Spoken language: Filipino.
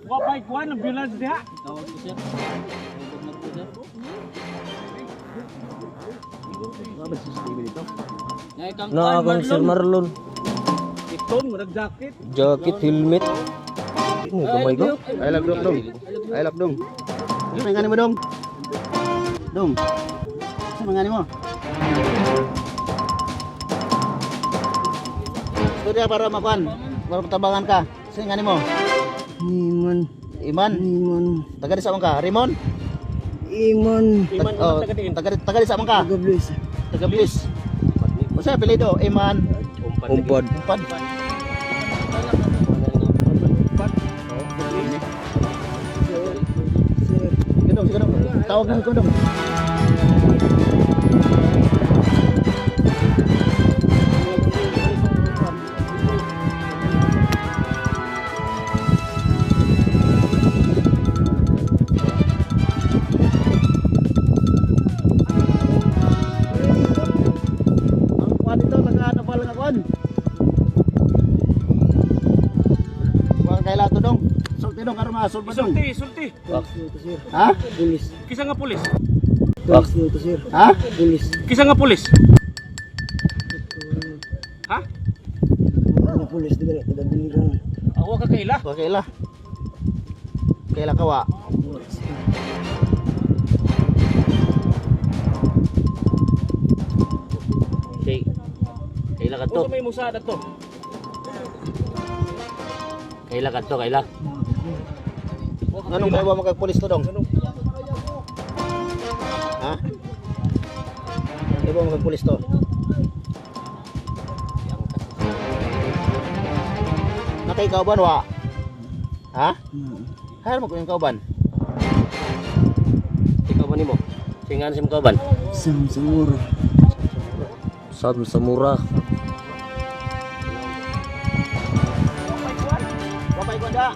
Wa bay kuan ambulance diha. Tawag ko sir. Tawag na po sir. Ano CCTV dito? Ngay kang Na akong Sir Marlon. Iton mo nag-jacket. Jacket, helmet. Ano kamay ko? Ay lak dong. Ay lak dong. Ano ngani mo dong? Dong. Ano ngani mo? Surya para makuan. Para tabangan ka. Sino ngani mo? Iman. Iman. Iman. Taga di sa ka? Rimon? Iman. Oh, taga di sa ka? Gablis. Taga Bliss. Masa apelido? Iman. Umpad. Umpad. Sige dong. Tawag na ko dong. Ang kuwan dito, nag-aanapal nga kuwan. Kuwan kaila to dong. Sulti dong, karon masul pa dong. Sulti. Ha? Pulis. Kisa nga pulis. Pulis dito, sir. Ha? Pulis. Kisa nga pulis. Ha? Ano pulis di ba? Kada bilirang. Awa ka kaila. Kuwan kaila. Kaila kawa. Okay. Kaila ka to. Usa may musada to. Kaila ka to, kaila. Anong kaiwa mo kag pulis to dong? Ha? Kaiwa mo kag pulis to? Nakay kauban wa? Ha? Hayar mo ko yung kauban. Ikaw ba nimo? Singan sim kauban? Sam Samura. Sam Samura. Wapay ko da.